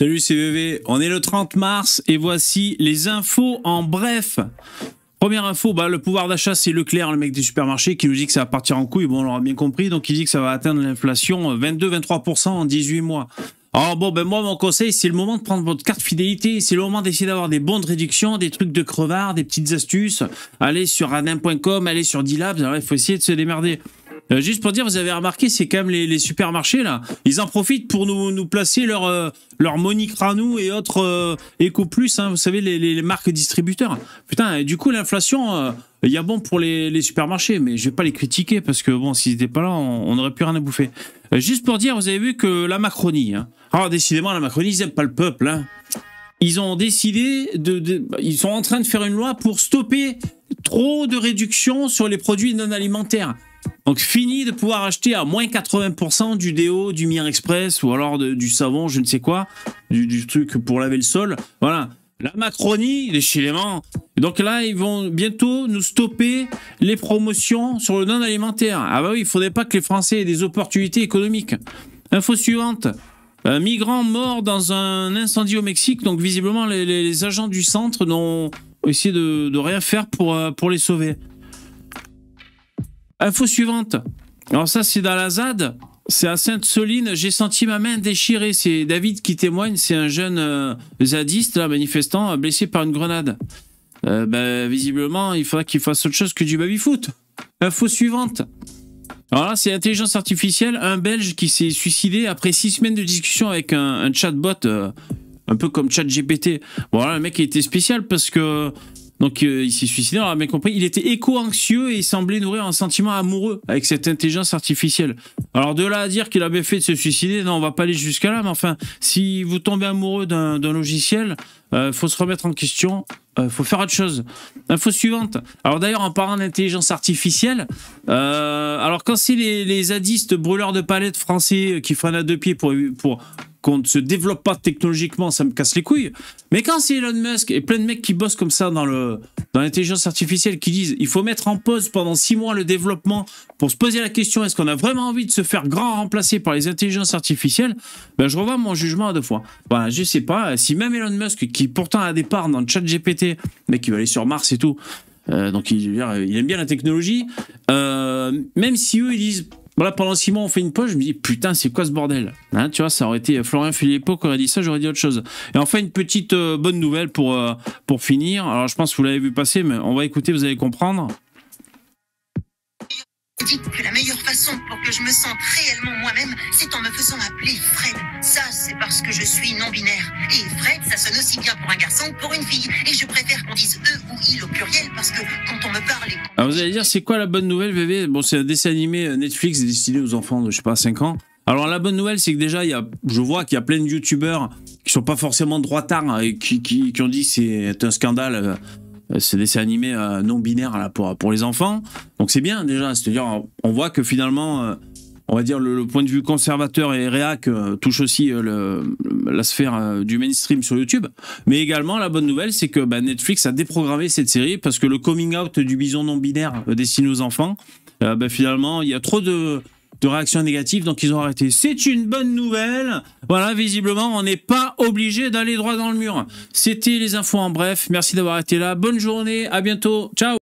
Salut, c'est VV. On est le 30 mars et voici les infos en bref. Première info, le pouvoir d'achat, c'est Leclerc, le mec des supermarchés, qui nous dit que ça va partir en couille. Bon, on l'aura bien compris. Donc, il dit que ça va atteindre l'inflation 22-23% en 18 mois. Alors bon, moi, mon conseil, c'est le moment de prendre votre carte fidélité. C'est le moment d'essayer d'avoir des bons de réduction, des trucs de crevard, des petites astuces. Allez sur radin.com, allez sur D-Labs. Alors, il faut essayer de se démerder. Juste pour dire, vous avez remarqué, c'est quand même les supermarchés, là. Ils en profitent pour nous placer leur Monique Ranou et autres EcoPlus, hein, vous savez, les marques distributeurs. Putain, et du coup, l'inflation, il y a bon pour les supermarchés, mais je vais pas les critiquer parce que, bon, s'ils n'étaient pas là, on n'aurait plus rien à bouffer. Juste pour dire, vous avez vu que la Macronie, hein, alors décidément, la Macronie, ils n'aiment pas le peuple, hein. Ils ont décidé ils sont en train de faire une loi pour stopper trop de réductions sur les produits non alimentaires. Donc fini de pouvoir acheter à moins 80% du déo, du Mire Express ou alors du savon, je ne sais quoi, du truc pour laver le sol. Voilà. La Macronie, décidément. Donc là, ils vont bientôt nous stopper les promotions sur le non alimentaire. Ah bah oui, il ne faudrait pas que les Français aient des opportunités économiques. Info suivante. Un migrant mort dans un incendie au Mexique. Donc visiblement, les agents du centre n'ont essayé de rien faire pour les sauver. Info suivante. Alors ça, c'est dans la ZAD. C'est à Sainte-Soline. J'ai senti ma main déchirée. C'est David qui témoigne. C'est un jeune zadiste, là, manifestant, blessé par une grenade. Visiblement, il faudra qu'il fasse autre chose que du baby-foot. Info suivante. Alors là, c'est l'intelligence artificielle. Un Belge qui s'est suicidé après 6 semaines de discussion avec un chatbot, un peu comme ChatGPT. Bon, là, le mec, il était spécial parce que... Donc il s'est suicidé, on a bien compris. Il était éco-anxieux et il semblait nourrir un sentiment amoureux avec cette intelligence artificielle. Alors de là à dire qu'il avait fait de se suicider, non, on va pas aller jusqu'à là, mais enfin, si vous tombez amoureux d'un logiciel, faut se remettre en question, faut faire autre chose. Info suivante. Alors d'ailleurs, en parlant d'intelligence artificielle, alors quand c'est les zadistes brûleurs de palettes français qui freinent à deux pieds pour qu'on ne se développe pas technologiquement, ça me casse les couilles. Mais quand c'est Elon Musk et plein de mecs qui bossent comme ça dans l'intelligence artificielle, qui disent il faut mettre en pause pendant 6 mois le développement pour se poser la question est-ce qu'on a vraiment envie de se faire grand remplacer par les intelligences artificielles, je revois mon jugement à 2 fois. Voilà, je sais pas, si même Elon Musk, qui pourtant a des parts dans le chat GPT, mais qui va aller sur Mars et tout, donc il aime bien la technologie, même si eux ils disent voilà, pendant 6 mois, on fait une pause. Je me dis, putain, c'est quoi ce bordel, hein, tu vois, ça aurait été Florian Philippot qui aurait dit ça, j'aurais dit autre chose. Et enfin, une petite bonne nouvelle pour finir. Alors, je pense que vous l'avez vu passer, mais on va écouter, vous allez comprendre. Je dis que la meilleure façon pour que je me sente réellement moi-même, c'est en me faisant appeler Fred. Ça, c'est parce que je suis non-binaire. Et Fred, ça sonne aussi bien pour un garçon que pour une fille. Et je préfère qu'on dise eux ou il au pluriel parce que quand on me parle... Alors vous allez dire, c'est quoi la bonne nouvelle, VV? Bon, c'est un dessin animé Netflix destiné aux enfants de, je sais pas, 5 ans. Alors la bonne nouvelle, c'est que déjà, je vois qu'il y a plein de youtubeurs qui sont pas forcément droitards et qui ont dit que c'est un scandale... ce dessin animé non binaire là, pour les enfants. Donc c'est bien déjà, c'est-à-dire on voit que finalement, on va dire le point de vue conservateur et réac touche aussi la sphère du mainstream sur YouTube. Mais également la bonne nouvelle, c'est que Netflix a déprogrammé cette série parce que le coming out du bison non binaire destiné aux enfants, finalement il y a trop de réactions négatives, donc ils ont arrêté. C'est une bonne nouvelle. Voilà, visiblement, on n'est pas obligé d'aller droit dans le mur. C'était les infos en bref. Merci d'avoir été là. Bonne journée, à bientôt. Ciao.